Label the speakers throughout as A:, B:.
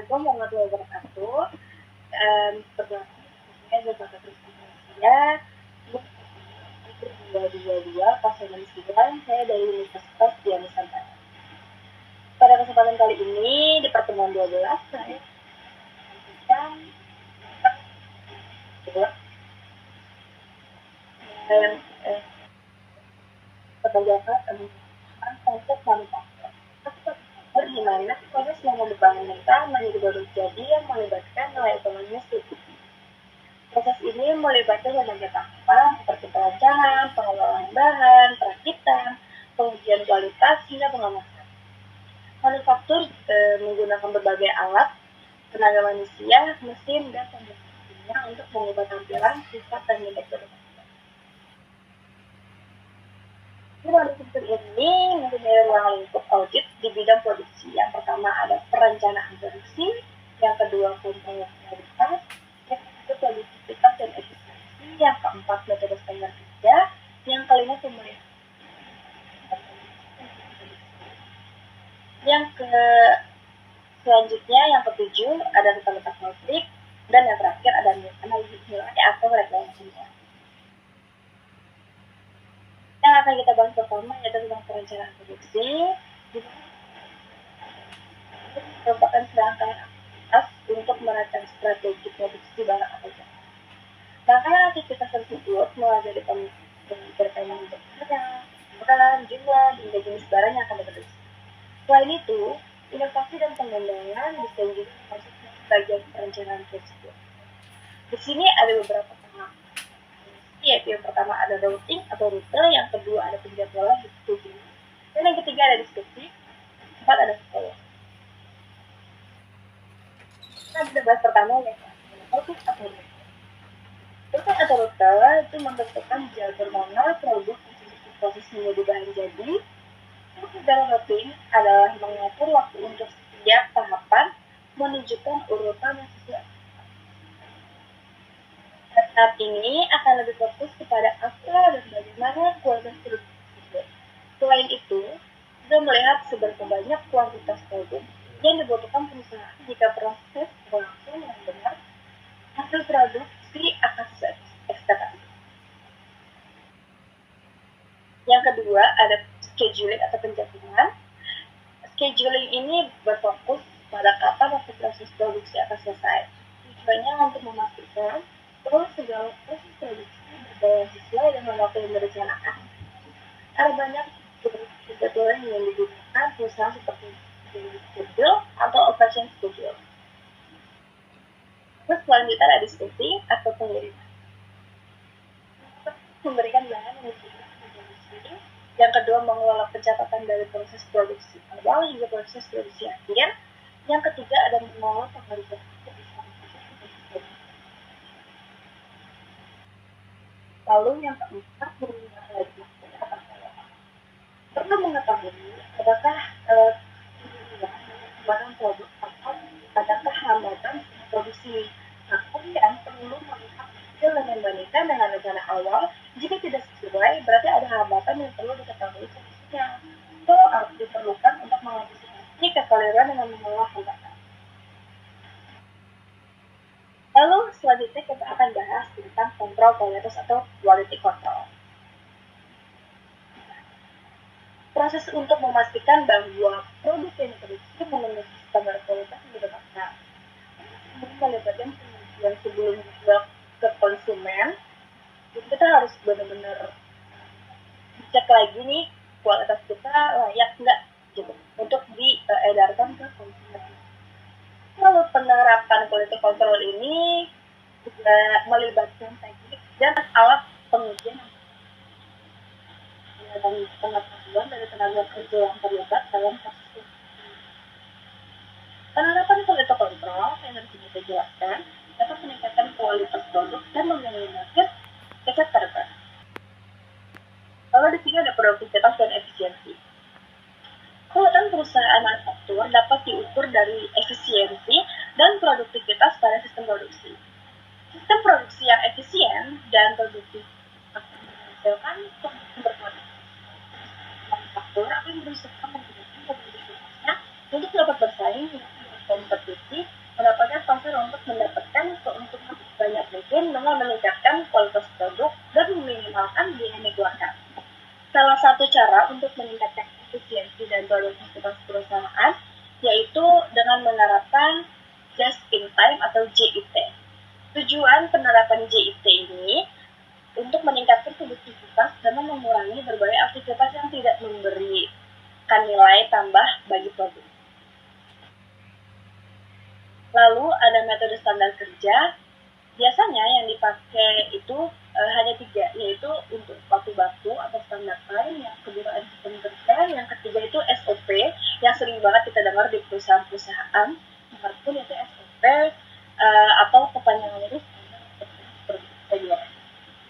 A: Assalamualaikum warahmatullahi wabarakatuh. Perkenalkan, saya Zafar Malaysia. 2022 pasangan 9, saya dari Universitas Dian Nusantara. Pada kesempatan kali ini, di pertemuan 12, saya akan menjelaskan tentang konsep manufaktur. Di mana proses membangun mentah menjadi baru jadi yang melibatkan nilai ekonominya sedikit. Proses ini melibatkan berbagai tahapan seperti perancangan, pengelolaan bahan, perakitan, pengujian kualitas, hingga pengemasan. Manufaktur menggunakan berbagai alat, tenaga manusia, mesin, dan teknologinya untuk mengubah tampilan, sifat, dan nilai produk. Manufaktur ini mempunyai ruang lingkup audit di bidang produksi. Yang pertama ada perencanaan produksi, yang kedua kontrol kualitas, yang ketiga produktivitas dan efisiensi, yang keempat metode standar kerja, yang kelima pemeliharaan. Selanjutnya yang ketujuh ada tata letak konflik, dan yang terakhir ada analisis nilai atau reklamasinya. Yang akan kita bahas pertama yaitu tentang perencanaan produksi. Merupakan serangkaian aktivitas untuk merancang strategi produksi barang atau jasa. Rangkaian aktivitas tersebut mulai dari perkembangan barang, jumlah, hingga jenis barang yang akan diproduksi. Selain itu, inovasi dan pengembangan bisa menjadi proses bagian perencanaan tersebut. Di sini ada beberapa tahap, yaitu yang pertama ada routing atau rute, yang kedua ada penjadwalan distribusi, dan yang ketiga ada diskusi, keempat ada follow. Kita bisa bahas pertama yaitu routing atau rute. Routing atau rute itu menentukan jalur mana produk proses menjadi bahan jadi. Dalam routing adalah mengatur waktu untuk setiap tahapan, menunjukkan urutan yang sesuai. Tahap ini akan lebih fokus kepada apa dan bagaimana kualitas produk tersebut. Selain itu, juga melihat seberapa banyak kuantitas produk yang dibutuhkan perusahaan jika proses berlangsung dengan benar, hasil produksi akan sesuai ekspektasi. Yang kedua ada scheduling atau penjadwalan. Scheduling ini berfokus pada kapan waktu proses produksi akan selesai. Tujuannya untuk memastikan bahwa segala proses produksi berjalan sesuai dengan waktu yang direncanakan. Ada banyak penjadwalan yang digunakan perusahaan seperti schedule atau operation schedule. Terus selanjutnya ada diskusi atau pengiriman. Memberikan bahan yang produksi. Yang kedua mengelola pencatatan dari proses produksi awal hingga proses produksi akhir. Yang ketiga ada mengelola pengiriman. Lalu yang keempat menggunakan perlu mengetahui apakah barang produk atau adakah hambatan produksi. Nah, kemudian perlu melihat hasil dan membandingkan dengan rencana awal. Jika tidak sesuai, berarti ada hambatan yang perlu diketahui solusinya. Itu harus diperlukan untuk mengantisipasi kekeliruan dengan mengelola hambatan. Lalu selanjutnya kita akan bahas tentang kontrol kualitas atau quality control. Proses untuk memastikan bahwa produk yang diproduksi memenuhi standar kualitas yang ditetapkan. Melibatkan pengujian sebelum dijual ke konsumen. Jadi kita harus benar-benar cek lagi nih kualitas kita layak nggak gitu untuk diedarkan ke konsumen. Lalu penerapan quality control ini juga melibatkan teknik dan alat pengujian dan pengetahuan dari tenaga kerja yang terlibat dalam proses ini. Penerapan quality control yang harus kita jelaskan dapat meningkatkan kualitas produk dan meminimalisir efek terbang. Lalu di sini ada produktivitas dan efisiensi. Kekuatan perusahaan manufaktur dapat diukur dari efisiensi dan produktivitas pada sistem produksi. Sistem produksi yang efisien dan produktif akan menghasilkan produk berkualitas. Manufaktur akan berusaha menggunakan produktivitasnya untuk dapat bersaing dengan kompetisi pun dengan meningkatkan kualitas produk dan meminimalkan biaya yang dikeluarkan. Salah satu cara untuk meningkatkan efisiensi dan produktivitas perusahaan yaitu dengan menerapkan just in time atau JIT. Tujuan penerapan JIT ini untuk meningkatkan produktivitas dan mengurangi berbagai aktivitas yang tidak memberikan nilai tambah bagi produk. Lalu ada metode standar kerja. Biasanya yang dipakai itu hanya 3, yaitu untuk waktu baku atau standar time, yang kedua ada sistem kerja, yang ketiga itu SOP, yang sering banget kita dengar di perusahaan-perusahaan, manapun itu SOP atau kepanjangan itu seperti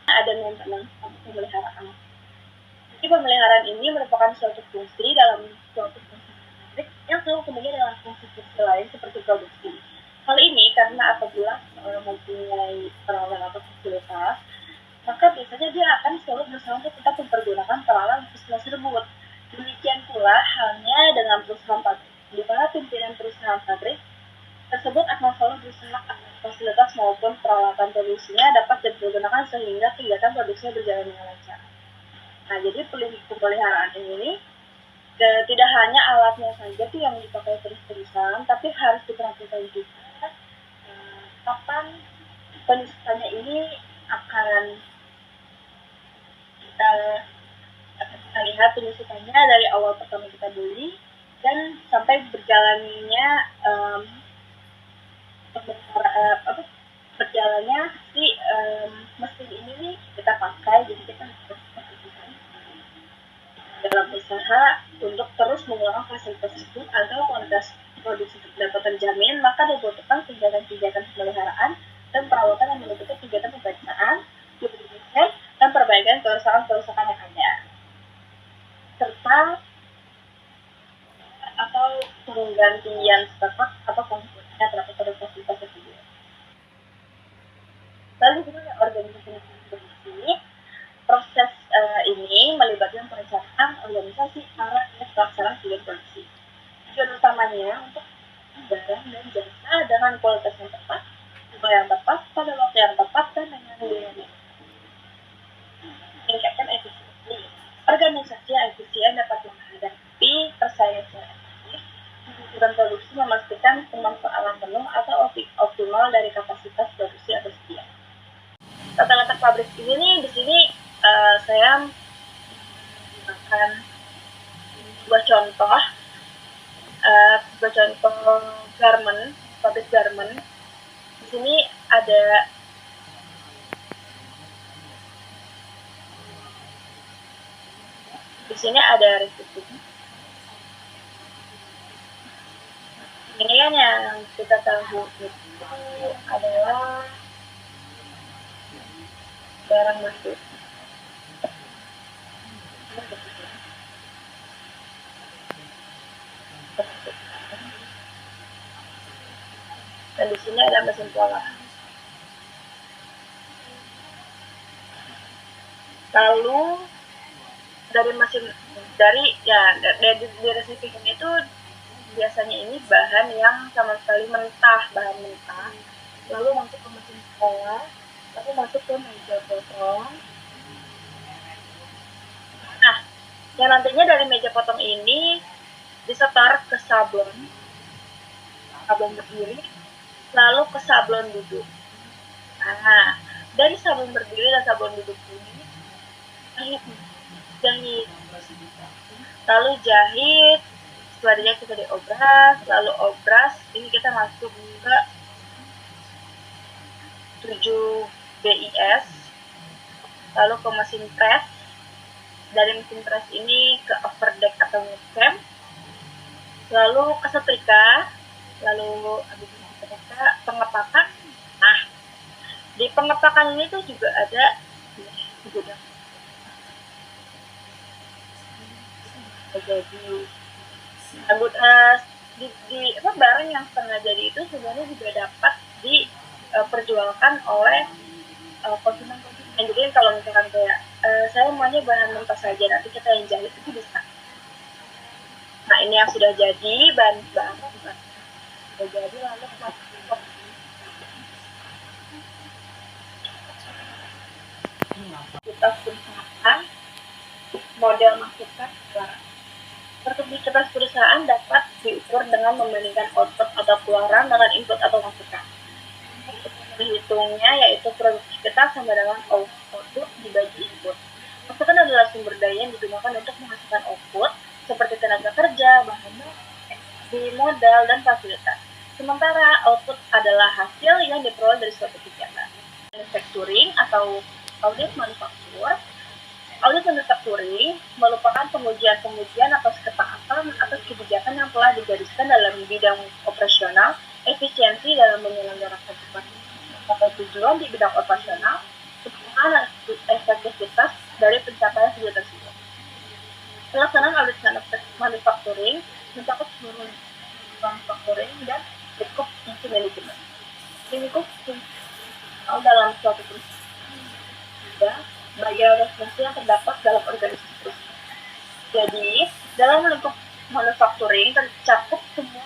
A: ada maintenance atau pemeliharaan. Jadi pemeliharaan ini merupakan suatu fungsi dalam suatu fungsi pabrik yang selalu kemudian dengan fungsi-fungsi lain seperti produksi. Hal ini karena apabila seorang mempunyai peralatan atau fasilitas, maka biasanya dia akan selalu berusaha untuk tetap mempergunakan peralatan tersebut. Demikian pula halnya dengan perusahaan pabrik, di mana pimpinan perusahaan pabrik tersebut akan selalu berusaha agar fasilitas maupun peralatan produksinya dapat dipergunakan sehingga kegiatan produksinya berjalan dengan lancar. Nah, jadi pemeliharaan ini tidak hanya alatnya saja tuh yang dipakai terus-terusan, tapi harus diperhatikan juga kapan penyusutannya ini akan kita lihat penyusutannya dari awal pertama kita beli dan sampai berjalannya berjalannya si mesin ini nih kita pakai, jadi kita harus perhatikan dalam usaha untuk terus menggunakan fasilitas tersebut agar kualitas produksi dapat terjamin. Maka dibutuhkan kegiatan-kegiatan pemeliharaan dan perawatan yang meliputi kegiatan pemeriksaan, pemeriksaan dan perbaikan kerusakan-kerusakan yang ada, serta atau penggantian stok atau komponennya terhadap fasilitas tersebut. Lalu juga organisasi produksi. Proses ini melibatkan perencanaan organisasi para pelaksanaan kegiatan produksi. Tujuan utamanya untuk barang dan jasa dengan kualitas yang tepat, jumlah yang tepat, pada waktu yang tepat, dan dengan biaya yang meningkatkan efisiensi. Organisasi yang efisien dapat menghadapi persaingan secara efektif, menunjukkan produksi, memastikan pemanfaatan penuh atau optimal dari kapasitas produksi atau sedia. Tata-letak pabrik ini nih, di sini saya menggunakan sebuah contoh garment, pabrik garment. Di sini ada resipi. Ini kan yang kita tahu itu adalah barang masuk. Dan di sini ada mesin pola. Lalu dari resipi ini itu biasanya ini bahan yang sama sekali bahan mentah, lalu masuk ke mesin pola, lalu masuk ke meja potong. Nah, yang nantinya dari meja potong ini disetor ke sablon berdiri, lalu ke sablon duduk. Nah, dari sablon berdiri dan sablon duduk ini jahit, lalu jahit, selanjutnya kita diobras, lalu obras, ini kita masuk ke 7 BIS, lalu ke mesin press, dari mesin press ini ke overdeck atau ngecam, lalu ke setrika, lalu habis setrika pengepakan. Nah, di pengepakan ini tuh juga ada gudang. Jadi barang yang setengah jadi itu sebenarnya juga dapat diperjualkan oleh konsumen. Jadi kalau misalkan kayak saya maunya bahan mentah saja, nanti kita yang jahit itu bisa. Nah, ini yang sudah jadi bahan sudah jadi, lalu aktivitas perusahaan, model masukan keluaran. Produktivitas perusahaan dapat diukur dengan membandingkan output atau keluaran dengan input atau masukan. Dihitungnya yaitu produktivitas sama dengan output dibagi input. Masukan adalah sumber daya yang digunakan untuk menghasilkan output seperti tenaga kerja, bahan modal, dan fasilitas. Sementara output adalah hasil yang diperoleh dari suatu kegiatan. Manufacturing atau audit manufaktur. Audit manufacturing merupakan pengujian atas ketaatan atas kebijakan yang telah digariskan dalam bidang operasional, efisiensi dalam menyelenggarakan atau tujuan di bidang operasional, serta efektivitas dari pencapaian tujuan tersebut. Pelaksanaan audit manufacturing mencakup seluruh manufacturing dan lingkup fungsi manajemen. Lingkup fungsi dalam suatu perusahaan bagian fungsi yang terdapat dalam organisasi perusahaan. Jadi, dalam lingkup manufacturing tercakup semua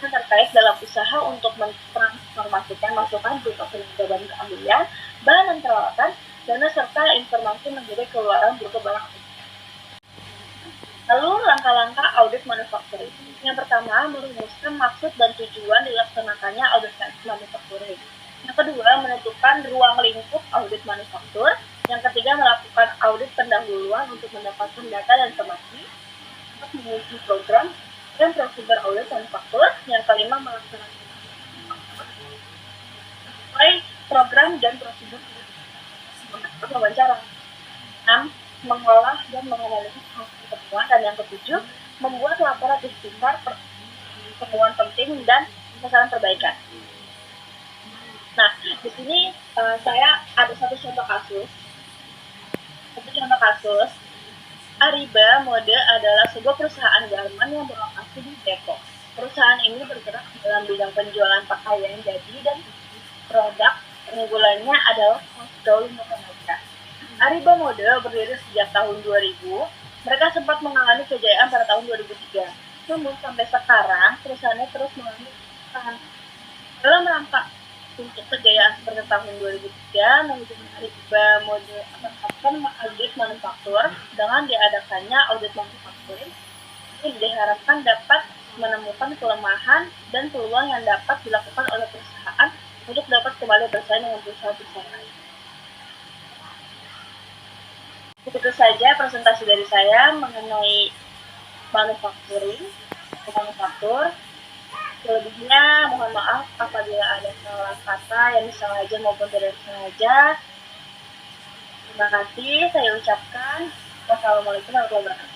A: yang terkait dalam usaha untuk mentransformasikan masukan berupa tenaga dan keahlian, bahan dan peralatan, dana serta informasi menjadi keluaran berupa barang. Lalu langkah-langkah audit manufacturing. Yang pertama, merumuskan maksud dan tujuan dilaksanakannya audit manufacturing. Yang kedua, menentukan ruang lingkup audit manufaktur. Yang ketiga, melakukan audit pendahuluan untuk mendapatkan data dan informasi. Untuk menguji program dan prosedur audit manufaktur. Yang kelima, melaksanakan program dan prosedur wawancara. 6. Mengolah dan menganalisis hasil temuan. Dan yang ketujuh, membuat laporan istimewa temuan penting dan sasaran perbaikan. Nah, di sini saya ada satu contoh kasus. Ariba Mode adalah sebuah perusahaan garmen yang berlokasi di Depok. Perusahaan ini bergerak dalam bidang penjualan pakaian jadi dan produk unggulannya adalah kaos gaul motonika. Ariba Mode berdiri sejak tahun 2000. Mereka sempat mengalami kejayaan pada tahun 2003. Namun sampai sekarang perusahaannya terus mengalami perubahan. Dalam rangka untuk kejayaan seperti tahun 2003, manajemen Ariba Mode akan audit manufaktur dengan diadakannya audit manufakturing. Ini diharapkan dapat menemukan kelemahan dan peluang yang dapat dilakukan oleh perusahaan untuk dapat kembali bersaing dengan perusahaan-perusahaan lain. Itu saja presentasi dari saya mengenai manufaktur. Selebihnya mohon maaf apabila ada salah kata yang disengaja maupun tidak disengaja. Terima kasih saya ucapkan. Wassalamualaikum warahmatullahi wabarakatuh.